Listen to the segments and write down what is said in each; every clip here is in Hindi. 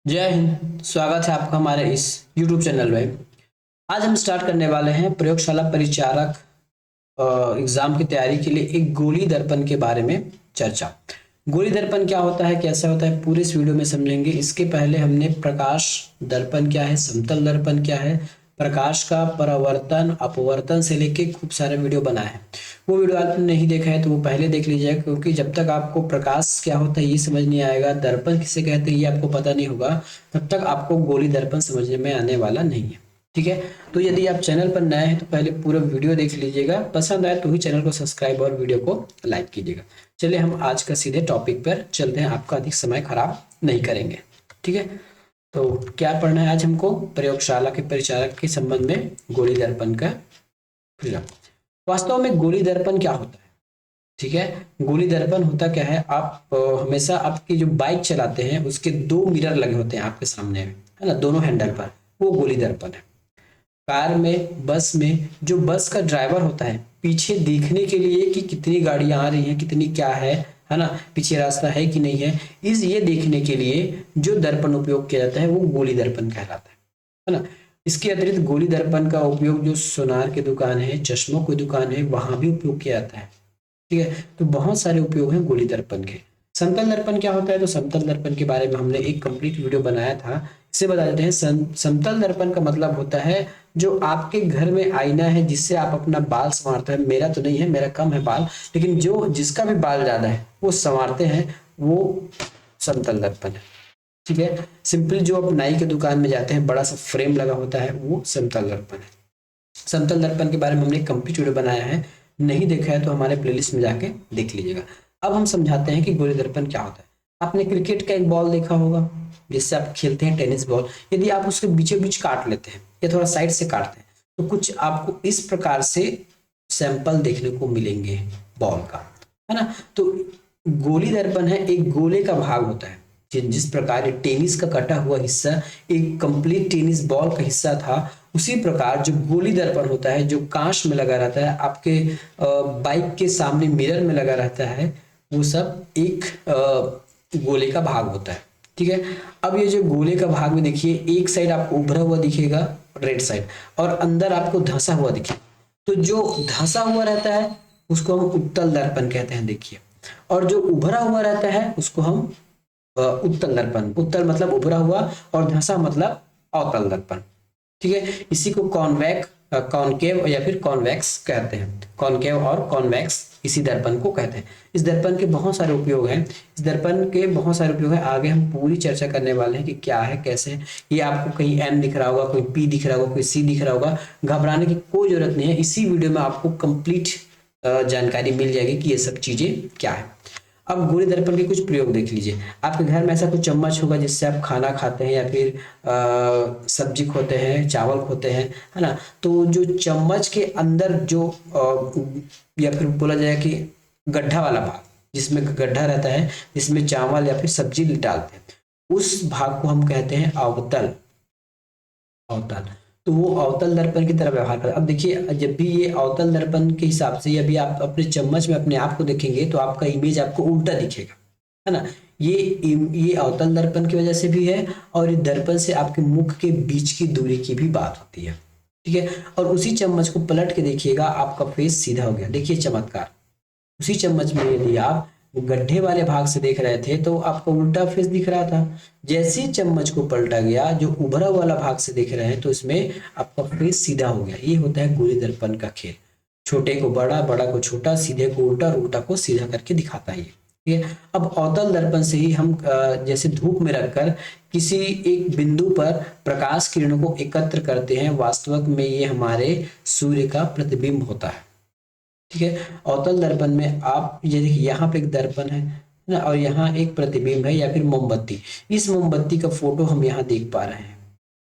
जय हिंद। स्वागत है आपका हमारे इस YouTube चैनल में। आज हम स्टार्ट करने वाले हैं प्रयोगशाला परिचारक एग्जाम की तैयारी के लिए एक गोली दर्पण के बारे में चर्चा। गोली दर्पण क्या होता है, कैसा होता है, पूरे इस वीडियो में समझेंगे। इसके पहले हमने प्रकाश दर्पण क्या है, समतल दर्पण क्या है, प्रकाश का परावर्तन अपवर्तन से लेके खूब सारे वीडियो बनाए हैं। वो वीडियो आपने नहीं देखा है तो वो पहले देख लीजिएगा, क्योंकि जब तक आपको प्रकाश क्या होता है ये समझ नहीं आएगा, दर्पण किसे कहते हैं ये आपको पता नहीं होगा, तब तक आपको गोली दर्पण समझने में आने वाला नहीं है। ठीक है, तो यदि आप चैनल पर नए हैं तो पहले पूरा वीडियो देख लीजिएगा, पसंद आए तो ही चैनल को सब्सक्राइब और वीडियो को लाइक कीजिएगा। चलिए हम आज का सीधे टॉपिक पर चलते हैं, आपका अधिक समय खराब नहीं करेंगे। ठीक है, तो क्या पढ़ना है आज हमको, प्रयोगशाला के परिचारक के संबंध में गोली दर्पण का प्रयोग। वास्तव में गोली दर्पण क्या होता है? ठीक है, गोली दर्पण होता क्या है, आप हमेशा आपकी जो बाइक चलाते हैं उसके दो मिरर लगे होते हैं आपके सामने, है ना, दोनों हैंडल पर, वो गोली दर्पण है। कार में, बस में, जो बस का ड्राइवर होता है पीछे देखने के लिए कि कितनी गाड़ियां आ रही हैं, कितनी क्या है ना, पीछे रास्ता है कि नहीं है, इस ये देखने के लिए जो दर्पण उपयोग किया जाता है वो गोली दर्पण कहलाता है ना। इसके अतिरिक्त गोली दर्पण का उपयोग जो सोनार की दुकान है, चश्मों की दुकान है, वहां भी उपयोग किया जाता है। ठीक है, तो बहुत सारे उपयोग हैं गोली दर्पण के। समतल दर्पण क्या होता है, तो समतल दर्पण के बारे में हमने एक कंप्लीट वीडियो बनाया था, इसे बता देते हैं। समतल दर्पण का मतलब होता है जो आपके घर में आईना है जिससे आप अपना बाल संवारते हैं। मेरा तो नहीं है, मेरा कम है बाल, लेकिन जो जिसका भी बाल ज्यादा है वो संवारते हैं, वो समतल दर्पण है। ठीक है, सिंपल जो आप नाई के दुकान में जाते हैं, बड़ा सा फ्रेम लगा होता है, वो समतल दर्पण है। समतल दर्पण के बारे में हमने कंप्लीट वीडियो बनाया है, नहीं देखा है तो हमारे प्लेलिस्ट में जाके देख लीजिएगा। अब हम समझाते हैं कि गोली दर्पण क्या होता है। आपने क्रिकेट का एक बॉल देखा होगा जिससे आप खेलते हैं, टेनिस बॉल। यदि आप उसके बीचों बीच काट लेते हैं या थोड़ा साइड से काटते हैं तो कुछ आपको इस प्रकार से सैंपल देखने को मिलेंगे बॉल का, है ना। तो गोली दर्पण है, एक गोले का भाग होता है। जिस प्रकार ये टेनिस का कटा हुआ हिस्सा एक कंप्लीट टेनिस बॉल का हिस्सा था, उसी प्रकार जो गोली दर्पण होता है जो कांच में लगा रहता है, आपके बाइक के सामने मिरर में लगा रहता है, वो सब एक गोले का भाग होता है। ठीक है, अब ये जो गोले का भाग में देखिए, एक साइड आपको उभरा हुआ दिखेगा रेड साइड, और अंदर आपको धंसा हुआ दिखेगा। तो जो धंसा हुआ रहता है उसको हम उत्तल दर्पण कहते हैं, देखिए। और जो उभरा हुआ रहता है उसको हम उत्तल दर्पण, उत्तल मतलब उभरा हुआ और धंसा मतलब अवतल दर्पण। ठीक है, इसी को कॉनकेव या फिर कॉन्वेक्स कहते हैं। कॉनकेव और कॉन्वेक्स इसी दर्पण को कहते हैं। इस दर्पण के बहुत सारे उपयोग हैं, इस दर्पण के बहुत सारे उपयोग हैं, आगे हम पूरी चर्चा करने वाले हैं कि क्या है, कैसे है। ये आपको कहीं एम दिख रहा होगा, कोई पी दिख रहा होगा, कोई सी दिख रहा होगा, घबराने की कोई जरूरत नहीं है। इसी वीडियो में आपको कंप्लीट जानकारी मिल जाएगी कि ये सब चीजें क्या है। अब गोली दर्पण के कुछ प्रयोग देख लीजिए। आपके घर में ऐसा कुछ चम्मच होगा जिससे आप खाना खाते हैं या फिर सब्जी खोते हैं, चावल खोते हैं, है ना। तो जो चम्मच के अंदर जो या फिर बोला जाए कि गड्ढा वाला भाग, जिसमें गड्ढा रहता है जिसमें चावल या फिर सब्जी डालते हैं, उस भाग को हम कहते हैं अवतल। अवतल, तो वो अवतल दर्पण की तरह व्यवहार कर। अब देखिए, जब भी ये अवतल दर्पण के हिसाब से अभी आप अपने चम्मच में अपने आप को देखेंगे तो आपका इमेज आपको उल्टा दिखेगा, है ना। ये अवतल दर्पण की वजह से भी है, और ये दर्पण से आपके मुख के बीच की दूरी की भी बात होती है। ठीक है, और उसी चम्मच को पलट के देखिएगा, आपका फेस सीधा हो गया। देखिए चमत्कार, उसी चम्मच में यदि आप गड्ढे वाले भाग से देख रहे थे तो आपको उल्टा फेस दिख रहा था। जैसे ही चम्मच को पलटा गया, जो उभरा वाला भाग से देख रहे हैं, तो इसमें आपका फेस सीधा हो गया। ये होता है गोली दर्पण का खेल। छोटे को बड़ा, बड़ा को छोटा, सीधे को उल्टा और उल्टा को सीधा करके दिखाता है ये। ठीक है, अब अवतल दर्पण से ही हम जैसे धूप में रखकर किसी एक बिंदु पर प्रकाश किरणों को एकत्र करते हैं, वास्तविक में ये हमारे सूर्य का प्रतिबिंब होता है। ठीक है, अवतल दर्पण में आप ये देखिए, यहाँ पे एक दर्पण है ना, और यहाँ एक प्रतिबिंब है या फिर मोमबत्ती। इस मोमबत्ती का फोटो हम यहाँ देख पा रहे हैं।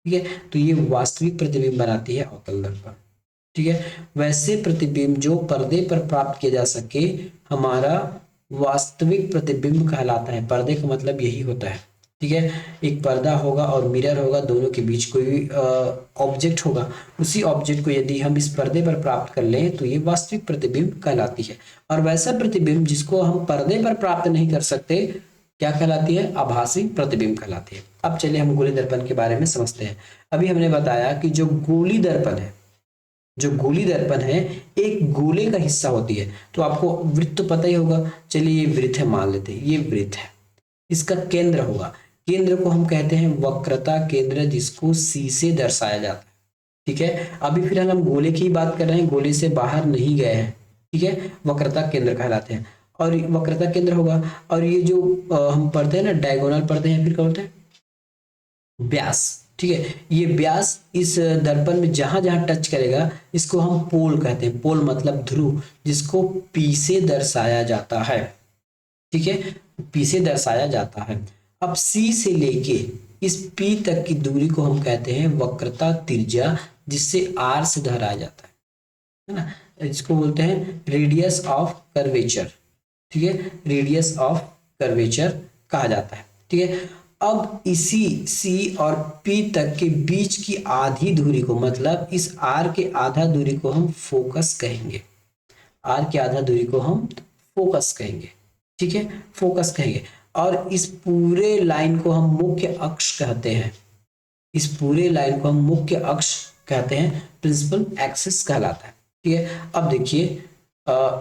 ठीक है, तो ये वास्तविक प्रतिबिंब बनाती है अवतल दर्पण। ठीक है, वैसे प्रतिबिंब जो पर्दे पर प्राप्त किया जा सके, हमारा वास्तविक प्रतिबिंब कहलाता है। पर्दे का मतलब यही होता है। ठीक है, एक पर्दा होगा और मिरर होगा, दोनों के बीच कोई ऑब्जेक्ट होगा, उसी ऑब्जेक्ट को यदि हम इस पर्दे पर प्राप्त कर लें तो ये वास्तविक प्रतिबिंब कहलाती है। और वैसा प्रतिबिंब जिसको हम पर्दे पर प्राप्त नहीं कर सकते, क्या कहलाती है? आभासी प्रतिबिंब कहलाती है। अब चलिए हम गोली दर्पण के बारे में समझते हैं। अभी हमने बताया कि जो गोली दर्पण है, जो गोली दर्पण है एक गोले का हिस्सा होती है। तो आपको वृत्त तो पता ही होगा, चलिए ये वृत्त है, मान लेते हैं ये वृत्त है, इसका केंद्र होगा, केंद्र को हम कहते हैं वक्रता केंद्र, जिसको सी से दर्शाया जाता है। ठीक है, अभी फिलहाल हम गोले की बात कर रहे हैं, गोले से बाहर नहीं गए हैं। ठीक है, वक्रता केंद्र कहलाते हैं, और वक्रता केंद्र होगा। और ये जो हम पढ़ते हैं ना, डायगोनल पढ़ते हैं, फिर क्या बोलते हैं, व्यास। ठीक है, ये व्यास इस दर्पण में जहां जहां टच करेगा इसको हम पोल कहते हैं। पोल मतलब ध्रुव, जिसको पी से दर्शाया जाता है। ठीक है, पी से दर्शाया जाता है। अब सी से लेके इस पी तक की दूरी को हम कहते हैं वक्रता त्रिज्या, जिससे आर से दोहराया जाता है ना, इसको बोलते हैं रेडियस ऑफ कर्वेचर। ठीक है, रेडियस ऑफ कर्वेचर कहा जाता है। ठीक है, अब इसी सी और पी तक के बीच की आधी दूरी को, मतलब इस आर के आधा दूरी को हम फोकस कहेंगे। आर के आधा दूरी को हम फोकस कहेंगे। ठीक है, फोकस कहेंगे। और इस पूरे लाइन को हम मुख्य अक्ष कहते हैं। इस पूरे लाइन को हम मुख्य अक्ष कहते हैं, प्रिंसिपल एक्सिस कहलाता है। ठीक है, अब देखिए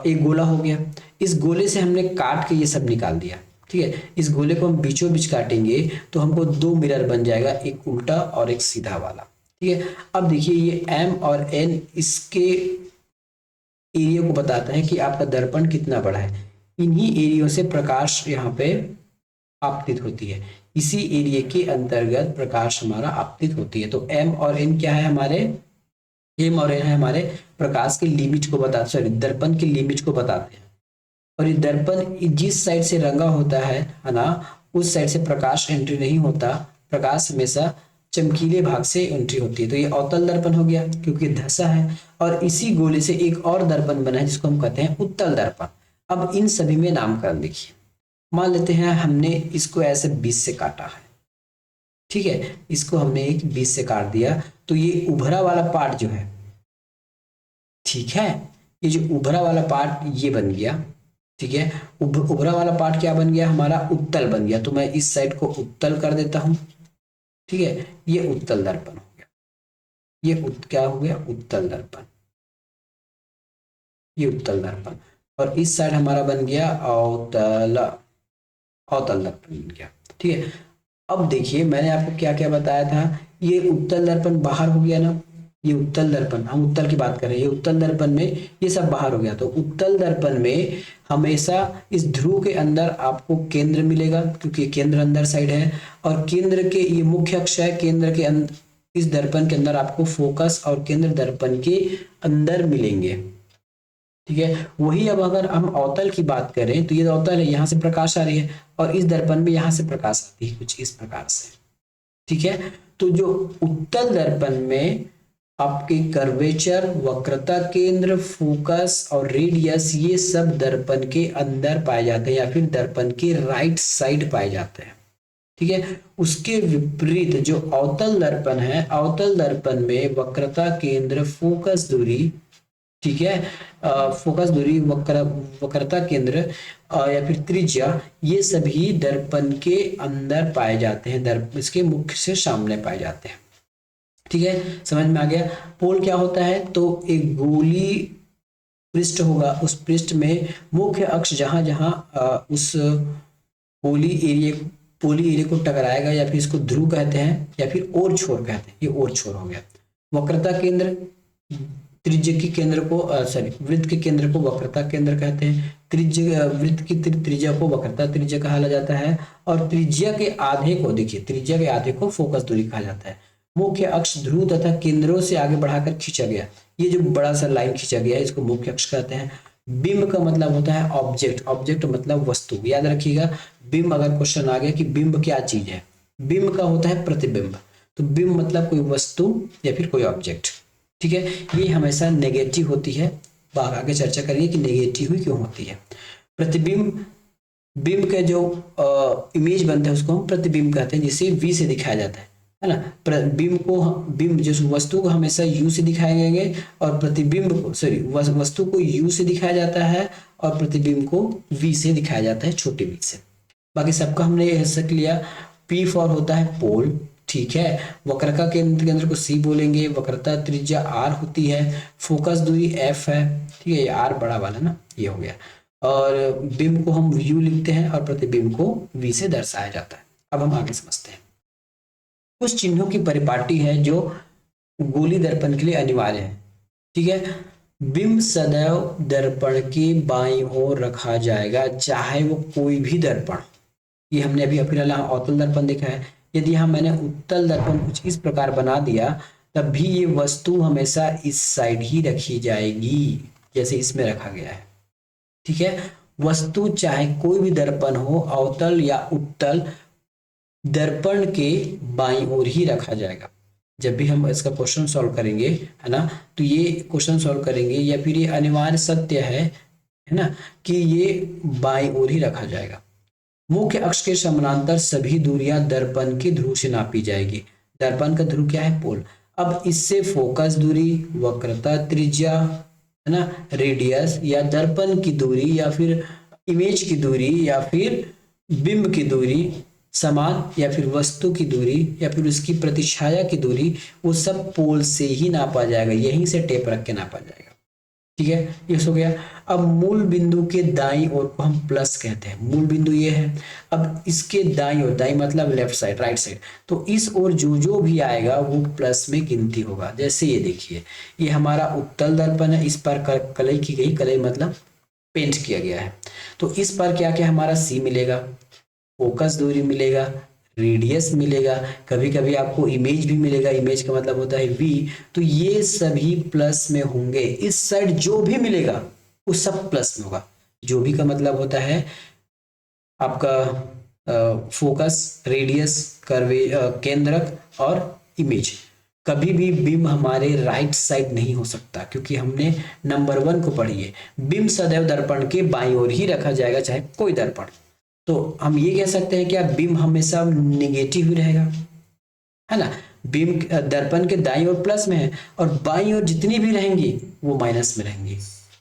एक गोला हो गया, इस गोले से हमने काट के ये सब निकाल दिया। ठीक है, इस गोले को हम बीचों बीच काटेंगे तो हमको दो मिरर बन जाएगा, एक उल्टा और एक सीधा वाला। ठीक है, अब देखिए ये एम और एन इसके एरिया को बताता है कि आपका दर्पण कितना बड़ा है। इन्हीं एरियो से प्रकाश यहाँ पे आपतित होती है, इसी एरिया के अंतर्गत प्रकाश हमारा आपतित होती है। तो एम और एन क्या है हमारे, एम और एन है हमारे प्रकाश के लिमिट को बता, सॉरी दर्पण के लिमिट को बताते हैं। और ये दर्पण जिस साइड से रंगा होता है ना, उस साइड से प्रकाश एंट्री नहीं होता, प्रकाश हमेशा चमकीले भाग से एंट्री होती है। तो ये अवतल दर्पण हो गया क्योंकि धसा है। और इसी गोले से एक और दर्पण बना है जिसको हम कहते हैं उत्तल दर्पण। अब इन सभी में नामकरण देखिए, मान लेते हैं हमने इसको ऐसे 20 से काटा है। ठीक है, इसको हमने एक 20 से काट दिया, तो ये उभरा वाला पार्ट जो है, ठीक है, ये जो उभरा वाला पार्ट ये बन गया। ठीक है, उभरा वाला पार्ट क्या बन गया हमारा, उत्तल बन गया। तो मैं इस साइड को उत्तल कर देता हूं। ठीक है, ये उत्तल दर्पण हो गया, ये क्या हो गया, उत्तल दर्पण, ये उत्तल दर्पण। और इस साइड हमारा बन गया अवतल, अवतल दर्पण बन गया। ठीक है, अब देखिए मैंने आपको क्या क्या बताया था, ये उत्तल दर्पण बाहर हो गया ना, ये उत्तल दर्पण, हम उत्तल की बात कर रहे हैं, ये उत्तल दर्पण में ये सब बाहर हो गया। तो उत्तल दर्पण में हमेशा इस ध्रुव के अंदर आपको केंद्र मिलेगा, क्योंकि केंद्र अंदर साइड है, और केंद्र के ये मुख्य अक्ष है, केंद्र के अंदर इस दर्पण के अंदर आपको फोकस और केंद्र दर्पण के अंदर मिलेंगे। ठीक है, वही अब अगर हम अवतल की बात करें तो ये अवतल है, यहाँ से प्रकाश आ रही है, और इस दर्पण में यहाँ से प्रकाश आती है कुछ इस प्रकार से। ठीक है, तो जो उत्तल दर्पण में आपके कर्वेचर, वक्रता केंद्र, फोकस और रेडियस, ये सब दर्पण के अंदर पाए जाते हैं या फिर दर्पण के राइट साइड पाए जाते हैं। ठीक है, उसके विपरीत जो अवतल दर्पण है, अवतल दर्पण में वक्रता केंद्र, फोकस दूरी, ठीक है, फोकस दूरी, वक्रता केंद्र या फिर त्रिज्या, ये सभी दर्पण के अंदर पाए जाते हैं, इसके मुख्य से सामने पाए जाते हैं। ठीक है, समझ में आ गया। पोल क्या होता है, तो एक गोली पृष्ठ होगा, उस पृष्ठ में मुख्य अक्ष जहां जहां उस पोली एरिया को टकराएगा, या फिर इसको ध्रुव कहते हैं या फिर ओर छोर कहते हैं, ये ओर छोर हो गया। वक्रता केंद्र, त्रिज्या के केंद्र को सॉरी वृत्त के केंद्र को वक्रता केंद्र कहते हैं, त्रिज्या वृत्त की त्रिज्या को वक्रता त्रिज्या कहा जाता है, और त्रिज्या के आधे को, देखिए त्रिज्या के आधे को फोकस दूरी कहा जाता है। मुख्य अक्ष ध्रुव तथा केंद्रों से आगे बढ़ाकर खींचा गया, ये जो बड़ा सा लाइन खींचा गया है इसको मुख्य अक्ष कहते हैं। बिंब का मतलब होता है ऑब्जेक्ट, ऑब्जेक्ट मतलब वस्तु, याद रखिएगा। बिंब, अगर क्वेश्चन आ गया कि बिंब क्या चीज है, बिंब का होता है प्रतिबिंब, तो बिंब मतलब कोई वस्तु या फिर कोई ऑब्जेक्ट। ठीक है, ये हमेशा नेगेटिव होती है, आगे चर्चा करिए कि नेगेटिव ही क्यों होती है। प्रतिबिंब, बिंब का जो इमेज बनता है उसको हम प्रतिबिंब कहते हैं, जिसे वी से दिखाया जाता है ना। बिंब जो वस्तु को हमेशा यू से दिखाएंगे, और प्रतिबिंब को, सॉरी वस्तु को यू से दिखाया जाता है और प्रतिबिंब को वी से दिखाया जाता है, छोटे वी से। बाकी सबका हमने ये हिस्सा लिया। P फॉर होता है पोल, ठीक है। वक्रता केंद्र को C बोलेंगे, वक्रता त्रिज्या R होती है, फोकस दूरी F है, ठीक है, ये R बड़ा वाला ना, ये हो गया। और बिंब को हम U लिखते हैं और प्रतिबिंब को V से दर्शाया जाता है। अब हम आगे समझते हैं। कुछ चिन्हों की परिपाटी है जो गोली दर्पण के लिए अनिवार्य है, ठीक है। बिंब सदैव दर्पण की बाईं ओर रखा जाएगा, चाहे वो कोई भी दर्पण। ये हमने अभी फिलहाल अवतल दर्पण देखा है। यदि यहाँ मैंने उत्तल दर्पण कुछ इस प्रकार बना दिया, तब भी ये वस्तु हमेशा इस साइड ही रखी जाएगी, जैसे इसमें रखा गया है, ठीक है। वस्तु चाहे कोई भी दर्पण हो, अवतल या उत्तल, दर्पण के बाईं ओर ही रखा जाएगा। जब भी हम इसका क्वेश्चन सॉल्व करेंगे, है ना, तो ये क्वेश्चन सॉल्व करेंगे या फिर ये अनिवार्य सत्य है ना, कि ये बाईं ओर ही रखा जाएगा। मुख्य अक्ष के समानांतर सभी दूरियां दर्पण की ध्रुव से नापी जाएगी। दर्पण का ध्रुव क्या है? पोल। अब इससे फोकस दूरी, वक्रता त्रिज्या, है ना, रेडियस या दर्पण की दूरी या फिर इमेज की दूरी या फिर बिंब की दूरी समान, या फिर वस्तु की दूरी या फिर उसकी प्रतिछाया की दूरी, वो सब पोल से ही नापा जाएगा, यहीं से टेप रख के नापा जाएगा, ठीक है। ये हो गया। अब मूल बिंदु के दाईं ओर को हम प्लस कहते हैं। मूल बिंदु ये है। अब इसके दाईं ओर, दाईं मतलब लेफ्ट साइड, राइट साइड, तो इस ओर जो जो भी आएगा वो प्लस में गिनती होगा। जैसे ये देखिए, ये हमारा उत्तल दर्पण है, इस पर कलई की गई, कलई मतलब पेंट किया गया है। तो इस पर क्या क्या हमारा C मिलेगा, फोकस दूरी मिलेगा, रेडियस मिलेगा, कभी कभी आपको इमेज भी मिलेगा, इमेज का मतलब होता है V। तो ये सभी प्लस में होंगे। इस साइड जो भी मिलेगा वो सब प्लस में होगा। जो भी का मतलब होता है आपका फोकस, रेडियस, कर्वे, केंद्रक और इमेज। कभी भी बिंब हमारे राइट साइड नहीं हो सकता, क्योंकि हमने नंबर 1 को पढ़ी है, बिंब सदैव दर्पण के बाईं ओर ही रखा जाएगा, चाहे कोई दर्पण। तो हम ये कह सकते हैं कि बिंब हमेशा निगेटिव ही रहेगा, है ना। बिंब दर्पण के दाईं ओर प्लस में है और बाईं ओर जितनी भी रहेंगी वो माइनस में रहेंगी।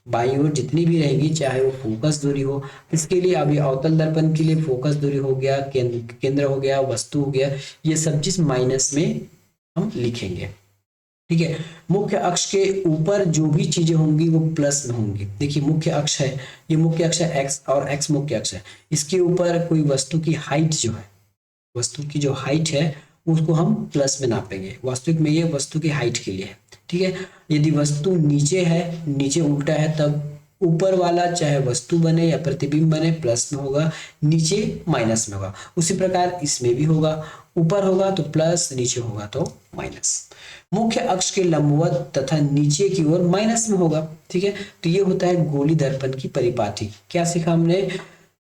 बाईं ओर जितनी भी रहेंगी, चाहे वो फोकस दूरी हो, इसके लिए अभी अवतल दर्पण के लिए फोकस दूरी हो गया, केंद्र हो गया, वस्तु हो गया, ये सब चीज माइनस में हम लिखेंगे, ठीक है। मुख्य अक्ष के ऊपर जो भी चीजें होंगी वो प्लस में होंगी। देखिए मुख्य अक्ष है, ये मुख्य अक्ष है x और x मुख्य अक्ष है। इसके ऊपर कोई वस्तु की हाइट जो है, वस्तु की जो हाइट है उसको हम प्लस में नापेंगे। वास्तविक में ये वस्तु की हाइट के लिए है, ठीक है। यदि वस्तु नीचे है, नीचे उल्टा है, तब ऊपर वाला चाहे वस्तु बने या प्रतिबिंब बने प्लस में होगा, नीचे माइनस में होगा। उसी प्रकार इसमें भी होगा, ऊपर होगा तो प्लस, नीचे होगा तो माइनस। मुख्य अक्ष के लंबवत तथा नीचे की ओर माइनस में होगा, ठीक है। तो ये होता है गोली दर्पण की परिपाटी। क्या सीखा हमने?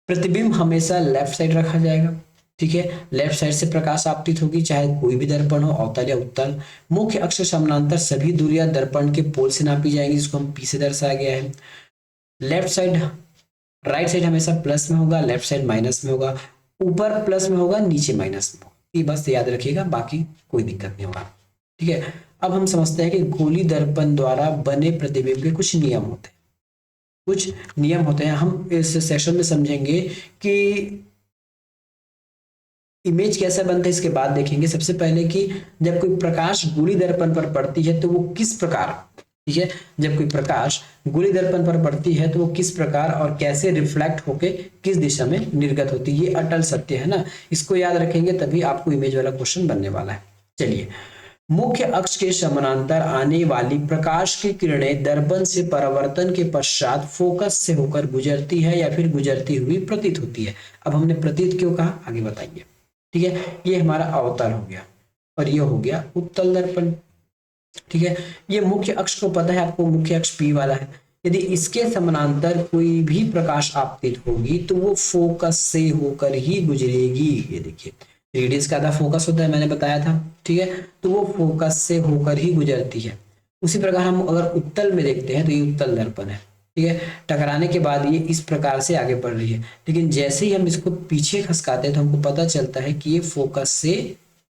प्रतिबिंब हमेशा लेफ्ट साइड रखा जाएगा, ठीक है। लेफ्ट साइड से प्रकाश आपतित होगी, चाहे कोई भी दर्पण हो, अवतल या उत्तल। मुख्य अक्ष समानांतर सभी दूरियां दर्पण के पोल से नापी जाएंगी, जिसको हम P से दर्शाया गया है। लेफ्ट साइड, राइट साइड हमेशा प्लस में होगा, लेफ्ट साइड माइनस में होगा, ऊपर प्लस में होगा, नीचे माइनस में होगा। ये बस याद रखिएगा, बाकी कोई दिक्कत नहीं होगा, ठीक है। अब हम समझते हैं कि गोली दर्पण द्वारा बने प्रतिबिंब के कुछ नियम होते हैं। कुछ नियम होते हैं, हम इस सेशन में समझेंगे कि इमेज कैसा बनता है, इसके बाद देखेंगे। सबसे पहले कि जब कोई प्रकाश गोली दर्पण पर पड़ती है तो वो किस प्रकार, ठीक है, जब कोई प्रकाश गोली दर्पण पर पड़ती है तो वो किस प्रकार और कैसे रिफ्लेक्ट होके किस दिशा में निर्गत होती है, ये अटल सत्य है ना। इसको याद रखेंगे तभी आपको इमेज वाला क्वेश्चन बनने वाला है। चलिए, मुख्य अक्ष के समानांतर आने वाली प्रकाश की किरणें दर्पण से परावर्तन के पश्चात फोकस से होकर गुजरती है या फिर गुजरती हुई प्रतीत होती है। अब हमने प्रतीत क्यों कहा, आगे बताइए, ठीक है। ये हमारा अवतल हो गया और ये हो गया उत्तल दर्पण, ठीक है। ये मुख्य अक्ष को पता है आपको, मुख्य अक्ष P वाला है। यदि इसके समानांतर कोई भी प्रकाश आपतित होगी तो वो फोकस से होकर ही गुजरेगी। ये देखिए, रेडियस का आधा फोकस होता है, मैंने बताया था, ठीक है। तो वो फोकस से होकर ही गुजरती है। उसी प्रकार हम अगर उत्तल में देखते हैं तो ये उत्तल दर्पण है, ठीक है। टकराने के बाद ये इस प्रकार से आगे बढ़ रही है, लेकिन जैसे ही हम इसको पीछे खसकाते हैं तो हमको पता चलता है कि ये फोकस से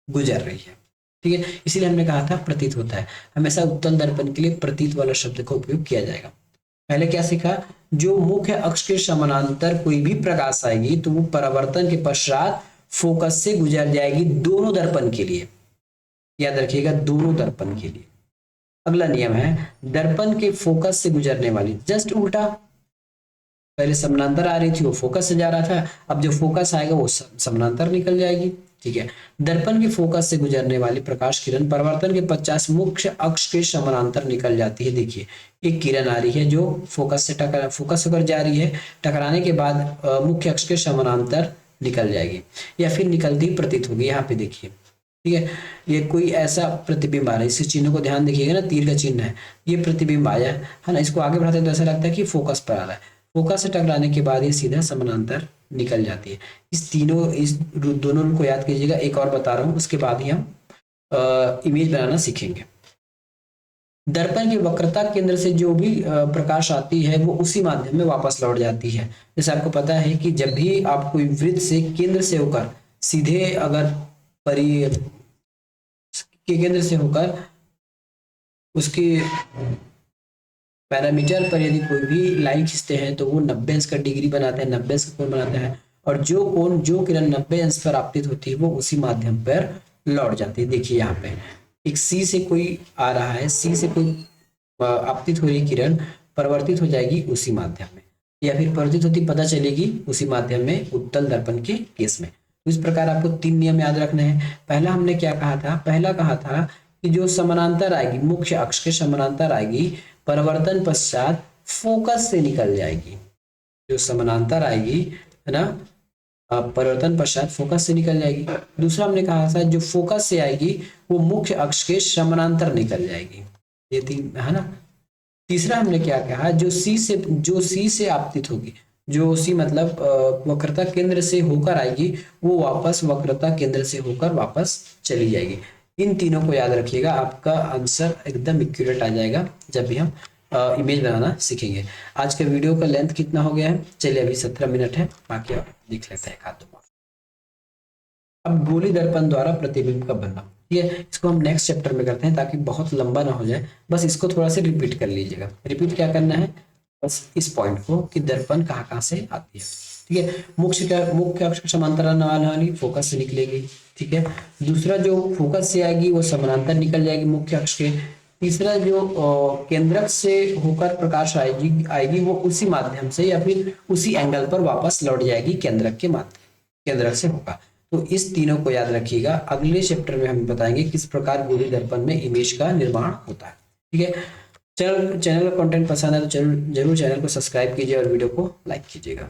गुजर रही है, ठीक है। इसीलिए हमने कहा था प्रतीत होता है। हमेशा उत्तल दर्पण के लिए प्रतीत वाला शब्द का उपयोग किया जाएगा। पहले क्या सीखा? जो मुख्य अक्ष के समानांतर कोई भी प्रकाश आएगी तो वो परावर्तन के पश्चात फोकस से गुजर जाएगी दोनों दर्पण के लिए। याद रखिएगा, दोनों दर्पण के लिए। अगला नियम है दर्पण के फोकस से गुजरने वाली, जस्ट उल्टा, पहले समानांतर आ रही थी वो फोकस से जा रहा था, अब जो फोकस आएगा वो समानांतर निकल जाएगी। ठीक है, दर्पण के फोकस से गुजरने वाली प्रकाश किरण परावर्तन के 50 मुख्य अक्ष के समानांतर निकल जाती है। देखिए एक किरण आ रही है जो फोकस होकर जा रही है, टकराने के बाद मुख्य अक्ष के समानांतर निकल जाएगी या फिर निकलती प्रतीत होगी। यहाँ पे देखिए, ठीक है, ये कोई ऐसा प्रतिबिंब आ रहा है, इस चिन्ह को ध्यान देखिएगा ना, तीर का चिन्ह है, ये प्रतिबिंब आया है ना, इसको आगे बढ़ाते हैं तो ऐसा लगता है कि फोकस पर आ रहा है, फोकस से टकराने के बाद ये सीधा समानांतर निकल जाती है। इस दोनों को याद कीजिएगा। एक और बता रहा हूँ, उसके बाद ही हम इमेज बनाना सीखेंगे। दर्पण की वक्रता केंद्र से जो भी प्रकाश आती है वो उसी माध्यम में वापस लौट जाती है। जैसे आपको पता है कि जब भी आप कोई वृत्त से केंद्र से होकर सीधे अगर के केंद्र से होकर उसके पैरामीटर पर यदि कोई भी लाइन खींचते हैं तो वो 90 अंश का डिग्री बनाता है, 90 अंश का कोण बनाता है, और जो किरण 90 अंश पर आपतित होती है वो उसी माध्यम पर लौट जाती है। देखिए यहाँ पे एक सी से कोई आ रहा है, सी से कोई आपतित हो रही किरण परिवर्तित हो जाएगी उसी माध्यम में, या फिर परिवर्तित होती पता चलेगी उसी माध्यम में उत्तल दर्पण के केस में। तो इस प्रकार आपको 3 नियम याद रखने हैं। पहला हमने क्या कहा था, पहला कहा था कि जो समानांतर आएगी, मुख्य अक्ष के समानांतर आएगी, परिवर्तन पश्चात फोकस से निकल जाएगी। जो समानांतर आएगी है ना, परिवर्तन पश्चात फोकस से निकल जाएगी। दूसरा हमने कहा था जो फोकस से आएगी वो मुख्य अक्ष के समानांतर निकल जाएगी। ये 3 है ना। तीसरा हमने क्या कहा, जो सी से आपतित होगी, जो सी मतलब वक्रता केंद्र से होकर आएगी, वो वापस वक्रता केंद्र से होकर वापस चली जाएगी। इन तीनों को याद रखिएगा, आपका आंसर एकदम एक्यूरेट आ जाएगा जब भी हम इमेज बनाना सीखेंगे। आज के वीडियो का लेंथ कितना हो गया है, चलिए अभी 17 मिनट है, बाकी आप देख लेते हैं एक दो। अब गोली दर्पण द्वारा प्रतिबिंब का बनना, ठीक है, इसको हम नेक्स्ट चैप्टर में करते हैं ताकि बहुत लंबा ना हो जाए। बस इसको थोड़ा सा रिपीट कर लीजिएगा। रिपीट क्या करना है, बस इस पॉइंट को कि दर्पण कहाँ कहाँ से आती है। ठीक है, मुख्य अक्ष समांतर आने वाली फोकस से निकलेगी। ठीक है, दूसरा जो फोकस से आएगी वो समानांतर निकल जाएगी मुख्य अक्ष के। तीसरा जो केंद्रक से होकर प्रकाश आएगी वो उसी माध्यम से या फिर उसी एंगल पर वापस लौट जाएगी केंद्रक से होगा। तो इस तीनों को याद रखिएगा। अगले चैप्टर में हम बताएंगे किस प्रकार गोली दर्पण में इमेज का निर्माण होता है। ठीक है, चैनल का कंटेंट पसंद है तो जरूर चैनल को सब्सक्राइब कीजिए और वीडियो को लाइक कीजिएगा।